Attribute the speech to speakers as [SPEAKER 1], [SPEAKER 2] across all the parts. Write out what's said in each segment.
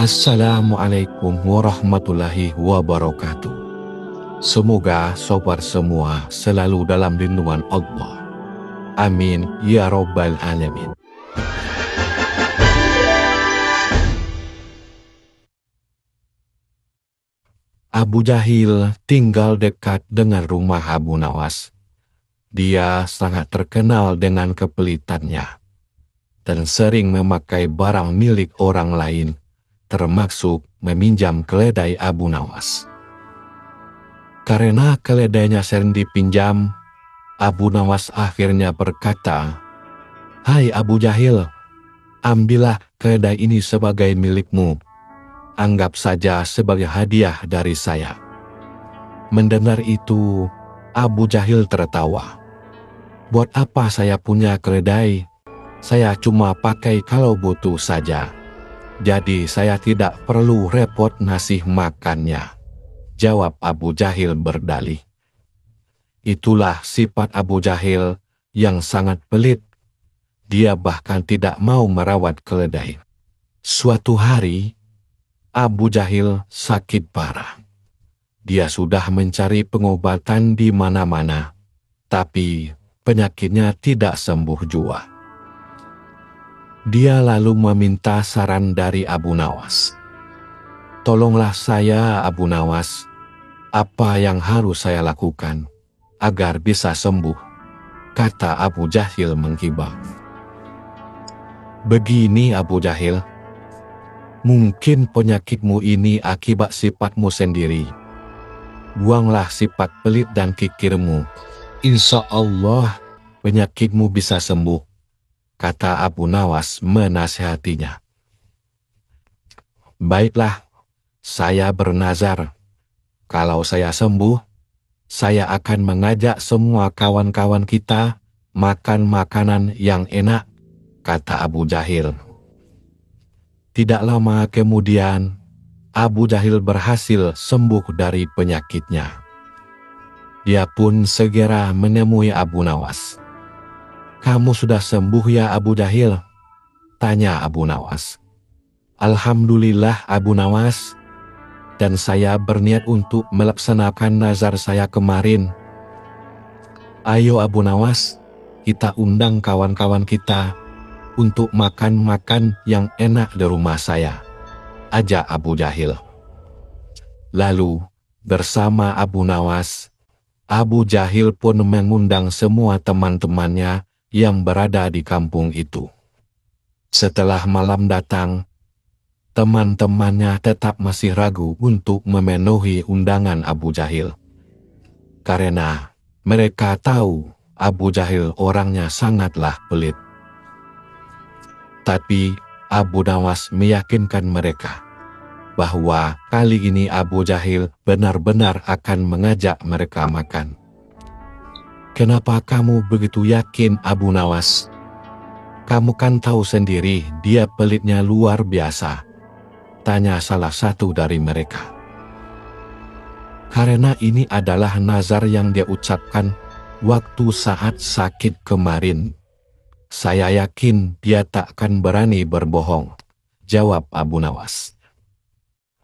[SPEAKER 1] Assalamualaikum warahmatullahi wabarakatuh. Semoga sobat semua selalu dalam lindungan Allah. Amin ya Rabbal Alamin. Abu Jahil tinggal dekat dengan rumah Abu Nawas. Dia sangat terkenal dengan kepelitannya dan sering memakai barang milik orang lain, termasuk meminjam keledai Abu Nawas. Karena keledainya sering dipinjam, Abu Nawas akhirnya berkata, "Hai Abu Jahil, ambillah keledai ini sebagai milikmu. Anggap saja sebagai hadiah dari saya." Mendengar itu, Abu Jahil tertawa. "Buat apa saya punya keledai? Saya cuma pakai kalau butuh saja. Jadi saya tidak perlu repot ngasih makannya," jawab Abu Jahil berdalih. Itulah sifat Abu Jahil yang sangat pelit. Dia bahkan tidak mau merawat keledai. Suatu hari, Abu Jahil sakit parah. Dia sudah mencari pengobatan di mana-mana, tapi penyakitnya tidak sembuh jua. Dia lalu meminta saran dari Abu Nawas. "Tolonglah saya, Abu Nawas. Apa yang harus saya lakukan agar bisa sembuh?" kata Abu Jahil menghibah. "Begini Abu Jahil, mungkin penyakitmu ini akibat sifatmu sendiri. Buanglah sifat pelit dan kikirmu. Insya Allah penyakitmu bisa sembuh," kata Abu Nawas menasihatinya. "Baiklah, saya bernazar. Kalau saya sembuh, saya akan mengajak semua kawan-kawan kita makan makanan yang enak," kata Abu Jahil. Tidak lama kemudian, Abu Jahil berhasil sembuh dari penyakitnya. Dia pun segera menemui Abu Nawas. "Kamu sudah sembuh ya Abu Jahil?" tanya Abu Nawas. "Alhamdulillah Abu Nawas, dan saya berniat untuk melaksanakan nazar saya kemarin." "Ayo Abu Nawas, kita undang kawan-kawan kita untuk makan-makan yang enak di rumah saya," ajak Abu Jahil. Lalu, bersama Abu Nawas, Abu Jahil pun mengundang semua teman-temannya yang berada di kampung itu. Setelah malam datang, teman-temannya tetap masih ragu untuk memenuhi undangan Abu Jahil. Karena mereka tahu Abu Jahil orangnya sangatlah pelit. Tapi Abu Nawas meyakinkan mereka bahwa kali ini Abu Jahil benar-benar akan mengajak mereka makan. "Kenapa kamu begitu yakin Abu Nawas? Kamu kan tahu sendiri dia pelitnya luar biasa," tanya salah satu dari mereka. "Karena ini adalah nazar yang dia ucapkan waktu saat sakit kemarin. Saya yakin dia tak akan berani berbohong," jawab Abu Nawas.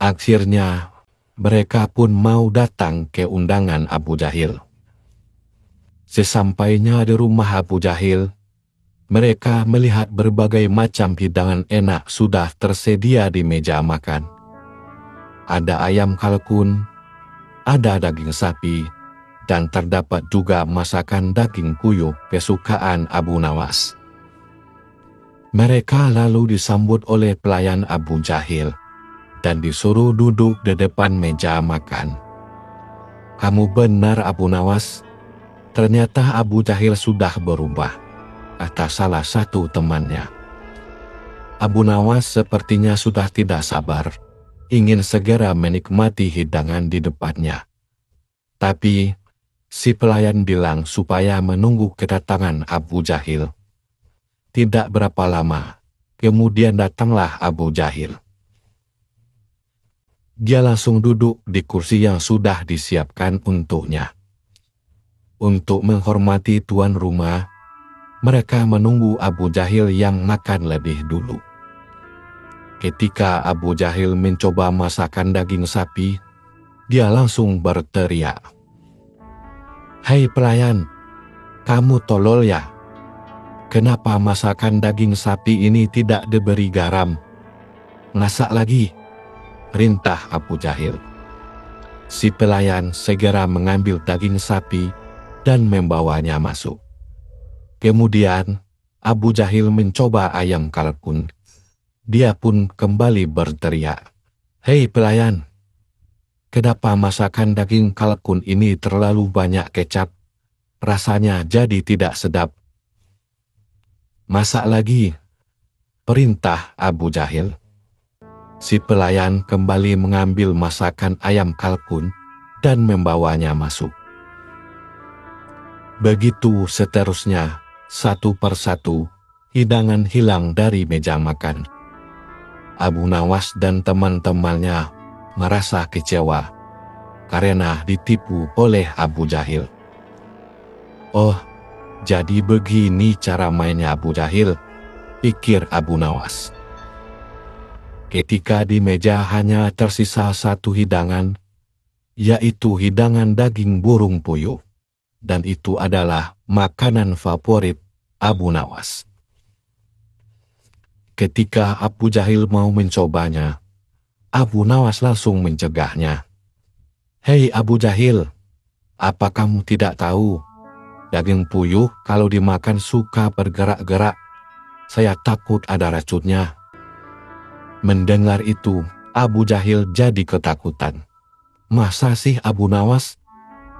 [SPEAKER 1] Akhirnya, mereka pun mau datang ke undangan Abu Jahil. Sesampainya di rumah Abu Jahil, mereka melihat berbagai macam hidangan enak sudah tersedia di meja makan. Ada ayam kalkun, ada daging sapi, dan terdapat juga masakan daging puyuh kesukaan Abu Nawas. Mereka lalu disambut oleh pelayan Abu Jahil dan disuruh duduk di depan meja makan. "Kamu benar Abu Nawas, ternyata Abu Jahil sudah berubah," kata salah satu temannya. Abu Nawas sepertinya sudah tidak sabar, ingin segera menikmati hidangan di depannya. Tapi si pelayan bilang supaya menunggu kedatangan Abu Jahil. Tidak berapa lama, kemudian datanglah Abu Jahil. Dia langsung duduk di kursi yang sudah disiapkan untuknya. Untuk menghormati tuan rumah, mereka menunggu Abu Jahil yang makan lebih dulu. Ketika Abu Jahil mencoba masakan daging sapi, dia langsung berteriak, "Hei pelayan, kamu tolol ya? Kenapa masakan daging sapi ini tidak diberi garam? Masak lagi," perintah Abu Jahil. Si pelayan segera mengambil daging sapi dan membawanya masuk. Kemudian Abu Jahil mencoba ayam kalkun. Dia pun kembali berteriak, "Hei pelayan, kenapa masakan daging kalkun ini terlalu banyak kecap? Rasanya jadi tidak sedap." "Masak lagi," perintah Abu Jahil. Si pelayan kembali mengambil masakan ayam kalkun dan membawanya masuk. Begitu seterusnya, satu persatu, hidangan hilang dari meja makan. Abu Nawas dan teman-temannya merasa kecewa karena ditipu oleh Abu Jahil. "Oh, jadi begini cara mainnya Abu Jahil," pikir Abu Nawas. Ketika di meja hanya tersisa satu hidangan, yaitu hidangan daging burung puyuh, dan itu adalah makanan favorit Abu Nawas. Ketika Abu Jahil mau mencobanya, Abu Nawas langsung mencegahnya. "Hei Abu Jahil, apa kamu tidak tahu? Daging puyuh kalau dimakan suka bergerak-gerak. Saya takut ada racunnya." Mendengar itu, Abu Jahil jadi ketakutan. "Masa sih Abu Nawas?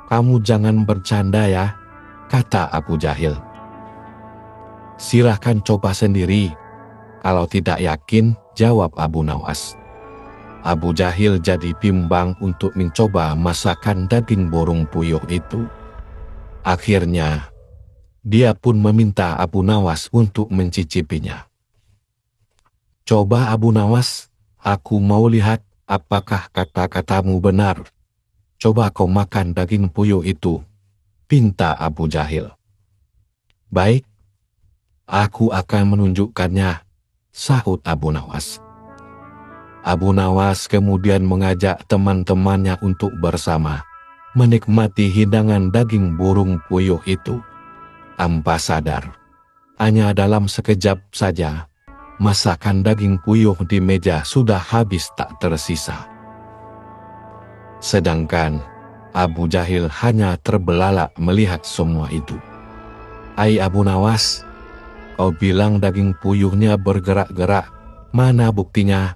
[SPEAKER 1] Kamu jangan bercanda ya," kata Abu Jahil. "Silahkan coba sendiri. Kalau tidak yakin," jawab Abu Nawas. Abu Jahil jadi bimbang untuk mencoba masakan daging burung puyuh itu. Akhirnya, dia pun meminta Abu Nawas untuk mencicipinya. "Coba Abu Nawas, aku mau lihat apakah kata-katamu benar. Coba kau makan daging puyuh itu," pinta Abu Jahil. "Baik, aku akan menunjukkannya," sahut Abu Nawas. Abu Nawas kemudian mengajak teman-temannya untuk bersama menikmati hidangan daging burung puyuh itu. Tanpa sadar, hanya dalam sekejap saja, masakan daging puyuh di meja sudah habis tak tersisa. Sedangkan Abu Jahil hanya terbelalak melihat semua itu. "Hai Abu Nawas, kau bilang daging puyuhnya bergerak-gerak. Mana buktinya?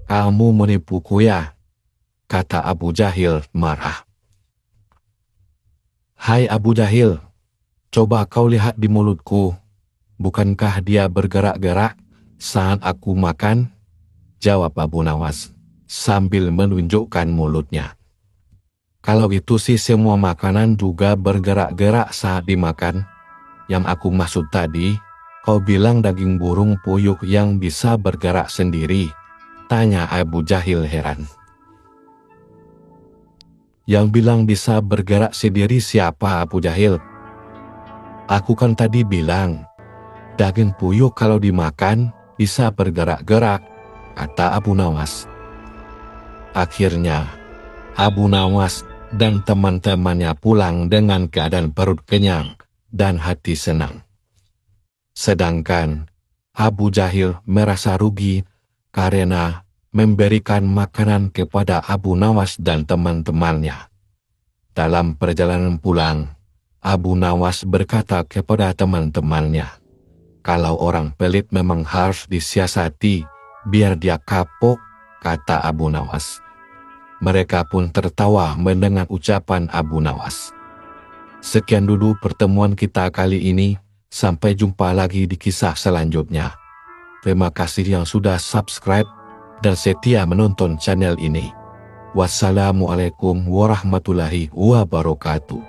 [SPEAKER 1] Kamu menipuku ya?" kata Abu Jahil marah. "Hai Abu Jahil, coba kau lihat di mulutku. Bukankah dia bergerak-gerak saat aku makan?" jawab Abu Nawas sambil menunjukkan mulutnya. "Kalau itu sih semua makanan juga bergerak-gerak saat dimakan. Yang aku maksud tadi, kau bilang daging burung puyuh yang bisa bergerak sendiri?" tanya Abu Jahil heran. "Yang bilang bisa bergerak sendiri siapa Abu Jahil? Aku kan tadi bilang, daging puyuh kalau dimakan bisa bergerak-gerak," kata Abu Nawas. Akhirnya, Abu Nawas dan teman-temannya pulang dengan keadaan perut kenyang dan hati senang. Sedangkan Abu Jahil merasa rugi karena memberikan makanan kepada Abu Nawas dan teman-temannya. Dalam perjalanan pulang, Abu Nawas berkata kepada teman-temannya, "Kalau orang pelit memang harus disiasati biar dia kapok," kata Abu Nawas. Mereka pun tertawa mendengar ucapan Abu Nawas. Sekian dulu pertemuan kita kali ini. Sampai jumpa lagi di kisah selanjutnya. Terima kasih yang sudah subscribe dan setia menonton channel ini. Wassalamualaikum warahmatullahi wabarakatuh.